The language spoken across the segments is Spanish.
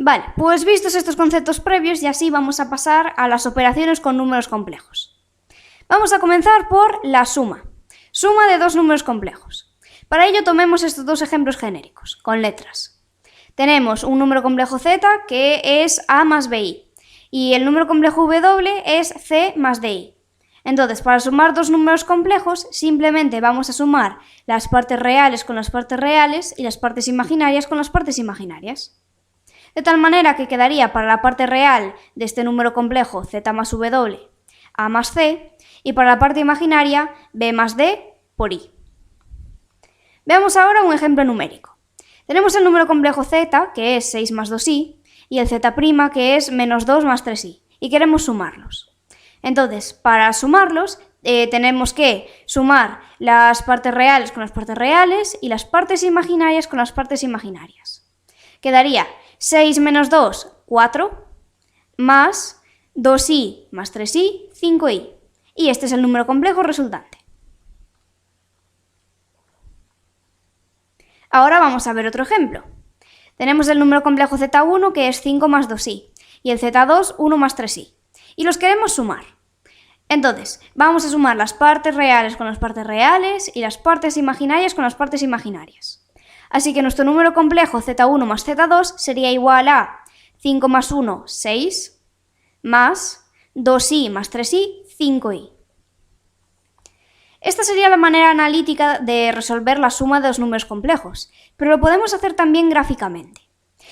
Vale, pues vistos estos conceptos previos, ya sí vamos a pasar a las operaciones con números complejos. Vamos a comenzar por la suma. Suma de dos números complejos. Para ello tomemos estos dos ejemplos genéricos, con letras. Tenemos un número complejo z que es a más bi y el número complejo w es c más di. Entonces, para sumar dos números complejos, simplemente vamos a sumar las partes reales con las partes reales y las partes imaginarias con las partes imaginarias. De tal manera que quedaría para la parte real de este número complejo z más w, a más c, y para la parte imaginaria b más d por i. Veamos ahora un ejemplo numérico. Tenemos el número complejo z, que es 6 más 2i, y el z', que es menos 2 más 3i, y queremos sumarlos. Entonces, para sumarlos, tenemos que sumar las partes reales con las partes reales y las partes imaginarias con las partes imaginarias. Quedaría 6 menos 2, 4, más 2i más 3i, 5i. Y este es el número complejo resultante. Ahora vamos a ver otro ejemplo. Tenemos el número complejo z1 que es 5 más 2i y el z2 1 más 3i. Y los queremos sumar. Entonces, vamos a sumar las partes reales con las partes reales y las partes imaginarias con las partes imaginarias. Así que nuestro número complejo z1 más z2 sería igual a 5 más 1, 6, más 2i más 3i, 5i. Esta sería la manera analítica de resolver la suma de dos números complejos, pero lo podemos hacer también gráficamente.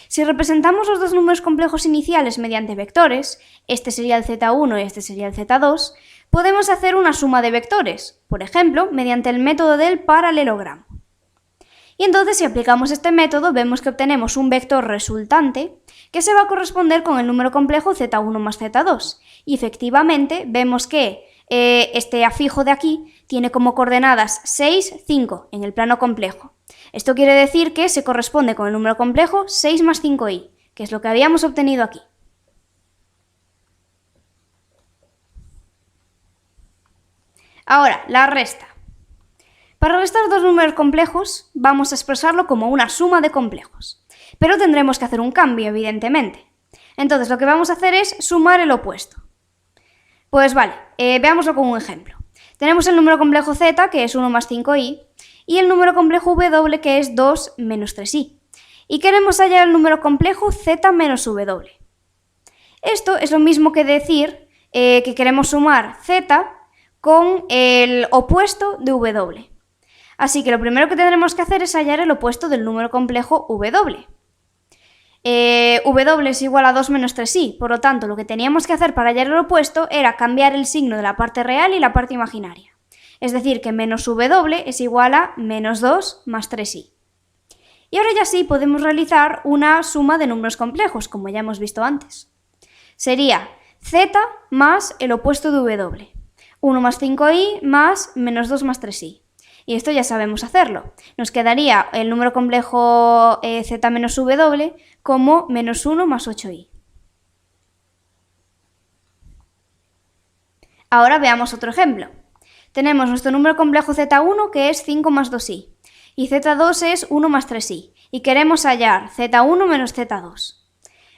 Si representamos los dos números complejos iniciales mediante vectores, este sería el z1 y este sería el z2, podemos hacer una suma de vectores, por ejemplo, mediante el método del paralelogramo. Y entonces, si aplicamos este método, vemos que obtenemos un vector resultante que se va a corresponder con el número complejo z1 más z2. Y efectivamente, vemos que este afijo de aquí tiene como coordenadas 6, 5 en el plano complejo. Esto quiere decir que se corresponde con el número complejo 6 más 5i, que es lo que habíamos obtenido aquí. Ahora, la resta. Para restar dos números complejos, vamos a expresarlo como una suma de complejos. Pero tendremos que hacer un cambio, evidentemente. Entonces, lo que vamos a hacer es sumar el opuesto. Pues vale, veámoslo con un ejemplo. Tenemos el número complejo z, que es 1 más 5i, y el número complejo w, que es 2 menos 3i. Y queremos hallar el número complejo z menos w. Esto es lo mismo que decir que queremos sumar z con el opuesto de w. Así que lo primero que tendremos que hacer es hallar el opuesto del número complejo w. W es igual a 2 menos 3i, por lo tanto, lo que teníamos que hacer para hallar el opuesto era cambiar el signo de la parte real y la parte imaginaria. Es decir, que menos w es igual a menos 2 más 3i. Y ahora ya sí podemos realizar una suma de números complejos, como ya hemos visto antes. Sería z más el opuesto de w. 1 más 5i más menos 2 más 3i. Y esto ya sabemos hacerlo. Nos quedaría el número complejo z menos w como menos 1 más 8i. Ahora veamos otro ejemplo. Tenemos nuestro número complejo z1 que es 5 más 2i y z2 es 1 más 3i y queremos hallar z1 menos z2.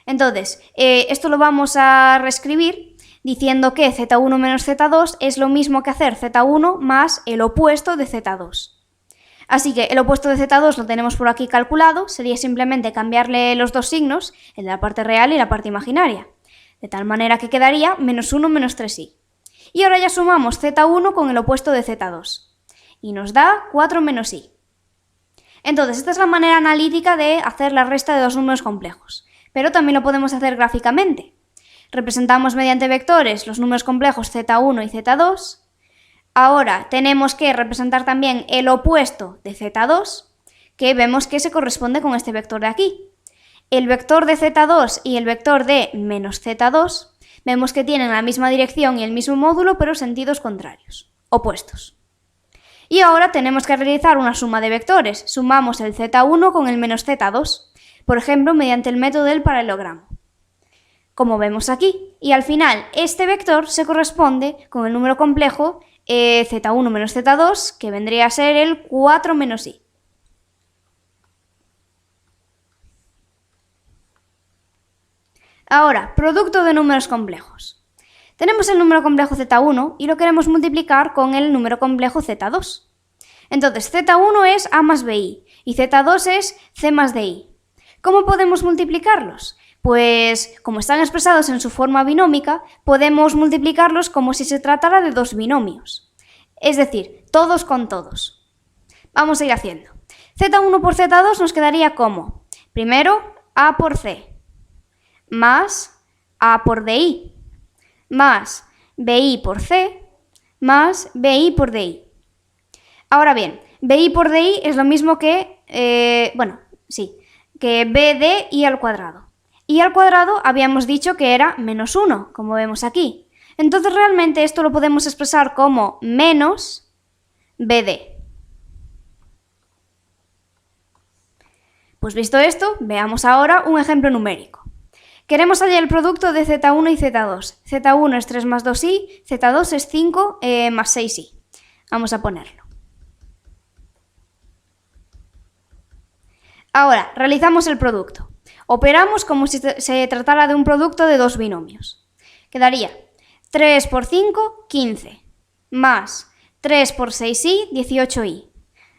Entonces, esto lo vamos a reescribir diciendo que z1 menos z2 es lo mismo que hacer z1 más el opuesto de z2. Así que el opuesto de z2 lo tenemos por aquí calculado, sería simplemente cambiarle los dos signos, el de la parte real y la parte imaginaria, de tal manera que quedaría menos 1 menos 3i. Y ahora ya sumamos z1 con el opuesto de z2, y nos da 4 menos i. Entonces, esta es la manera analítica de hacer la resta de dos números complejos, pero también lo podemos hacer gráficamente. Representamos mediante vectores los números complejos z1 y z2. Ahora tenemos que representar también el opuesto de z2, que vemos que se corresponde con este vector de aquí. El vector de z2 y el vector de menos z2 vemos que tienen la misma dirección y el mismo módulo, pero sentidos contrarios, opuestos. Y ahora tenemos que realizar una suma de vectores. Sumamos el z1 con el menos z2, por ejemplo, mediante el método del paralelogramo, como vemos aquí, y al final este vector se corresponde con el número complejo z1 menos z2, que vendría a ser el 4 menos i. Ahora, producto de números complejos. Tenemos el número complejo z1 y lo queremos multiplicar con el número complejo z2. Entonces, z1 es a más bi y z2 es c más di. ¿Cómo podemos multiplicarlos? Pues, como están expresados en su forma binómica, podemos multiplicarlos como si se tratara de dos binomios. Es decir, todos con todos. Vamos a ir haciendo. z1 por z2 nos quedaría como, primero, a por c, más a por di, más bi por c, más bi por di. Ahora bien, bi por di es lo mismo que, que b de i al cuadrado. Y al cuadrado habíamos dicho que era menos 1, como vemos aquí. Entonces realmente esto lo podemos expresar como menos bd. Pues visto esto, veamos ahora un ejemplo numérico. Queremos hallar el producto de z1 y z2. z1 es 3 más 2i, z2 es 5 más 6i. Vamos a ponerlo. Ahora, realizamos el producto. Operamos como si se tratara de un producto de dos binomios. Quedaría 3 por 5, 15, más 3 por 6i, 18i,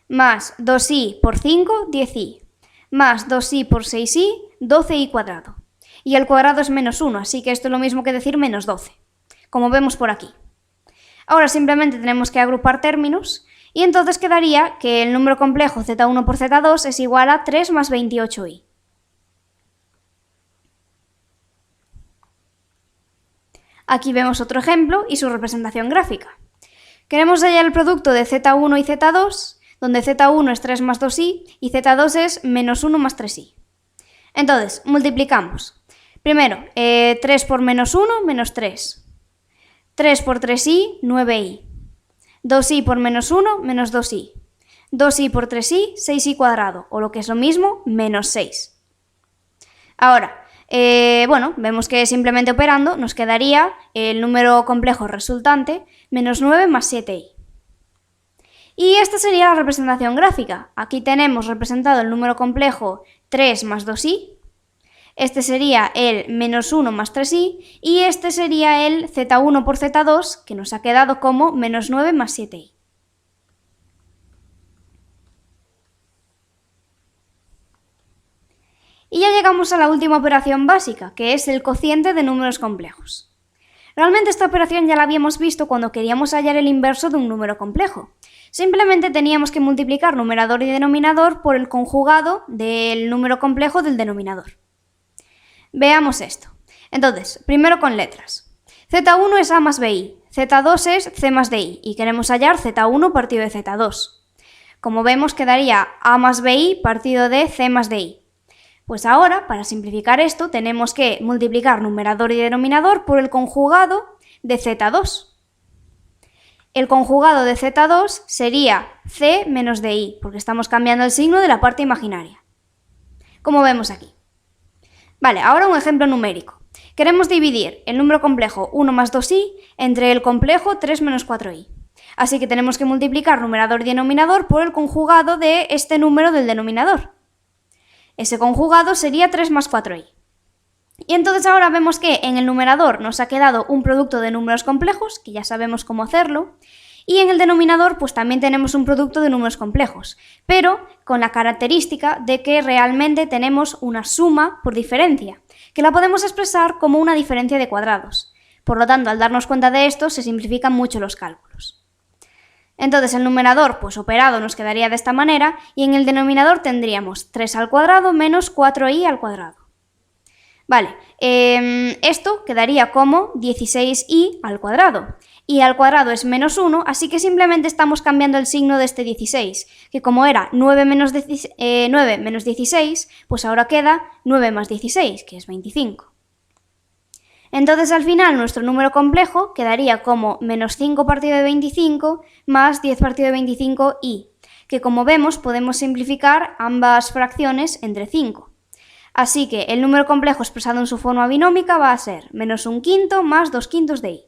más 2i por 5, 10i, más 2i por 6i, 12i cuadrado. Y el cuadrado es menos 1, así que esto es lo mismo que decir menos 12, como vemos por aquí. Ahora simplemente tenemos que agrupar términos y entonces quedaría que el número complejo z1 por z2 es igual a 3 más 28i. Aquí vemos otro ejemplo y su representación gráfica. Queremos hallar el producto de z1 y z2, donde z1 es 3 más 2i y z2 es menos 1 más 3i. Entonces, multiplicamos. Primero, 3 por menos 1, menos 3. 3 por 3i, 9i. 2i por menos 1, menos 2i. 2i por 3i, 6i cuadrado, o lo que es lo mismo, menos 6. Ahora, vemos que simplemente operando nos quedaría el número complejo resultante, menos 9 más 7i. Y esta sería la representación gráfica. Aquí tenemos representado el número complejo 3 más 2i, este sería el menos 1 más 3i, y este sería el z1 por z2, que nos ha quedado como menos 9 más 7i. Y ya llegamos a la última operación básica, que es el cociente de números complejos. Realmente esta operación ya la habíamos visto cuando queríamos hallar el inverso de un número complejo. Simplemente teníamos que multiplicar numerador y denominador por el conjugado del número complejo del denominador. Veamos esto. Entonces, primero con letras. z1 es a más bi, z2 es c más di, y queremos hallar z1 partido de z2. Como vemos, quedaría a más bi partido de c más di. Pues ahora, para simplificar esto, tenemos que multiplicar numerador y denominador por el conjugado de z2. El conjugado de z2 sería c menos di, porque estamos cambiando el signo de la parte imaginaria, como vemos aquí. Vale, ahora un ejemplo numérico. Queremos dividir el número complejo 1 más 2i entre el complejo 3 menos 4i. Así que tenemos que multiplicar numerador y denominador por el conjugado de este número del denominador. Ese conjugado sería 3 más 4i. Y entonces ahora vemos que en el numerador nos ha quedado un producto de números complejos, que ya sabemos cómo hacerlo, y en el denominador pues también tenemos un producto de números complejos, pero con la característica de que realmente tenemos una suma por diferencia, que la podemos expresar como una diferencia de cuadrados. Por lo tanto, al darnos cuenta de esto, se simplifican mucho los cálculos. Entonces el numerador, pues operado, nos quedaría de esta manera, y en el denominador tendríamos 3 al cuadrado menos 4i al cuadrado. Vale, esto quedaría como 16i al cuadrado. Y al cuadrado es menos 1, así que simplemente estamos cambiando el signo de este 16, que como era 9 menos 16, pues ahora queda 9 más 16, que es 25. Entonces al final nuestro número complejo quedaría como menos 5 partido de 25 más 10 partido de 25i, que como vemos podemos simplificar ambas fracciones entre 5. Así que el número complejo expresado en su forma binómica va a ser menos 1/5 más 2/5 de i.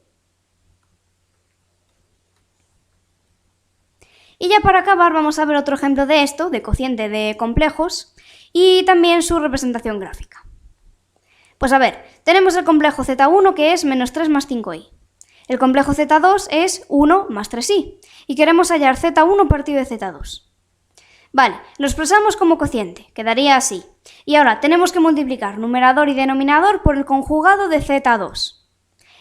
Y ya para acabar vamos a ver otro ejemplo de esto, de cociente de complejos, y también su representación gráfica. Pues a ver, tenemos el complejo Z1 que es menos 3 más 5i. El complejo Z2 es 1 más 3i. Y queremos hallar Z1 partido de Z2. Vale, lo expresamos como cociente, quedaría así. Y ahora tenemos que multiplicar numerador y denominador por el conjugado de Z2.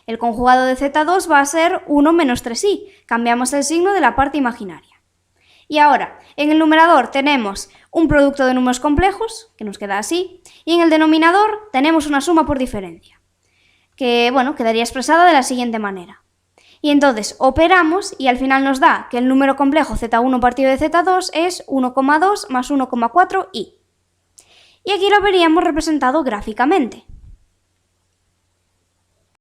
El conjugado de Z2 va a ser 1 menos 3i. Cambiamos el signo de la parte imaginaria. Y ahora, en el numerador tenemos un producto de números complejos, que nos queda así, y en el denominador tenemos una suma por diferencia, que, bueno, quedaría expresada de la siguiente manera. Y entonces operamos y al final nos da que el número complejo Z1 partido de Z2 es 1,2 más 1,4i. Y aquí lo veríamos representado gráficamente.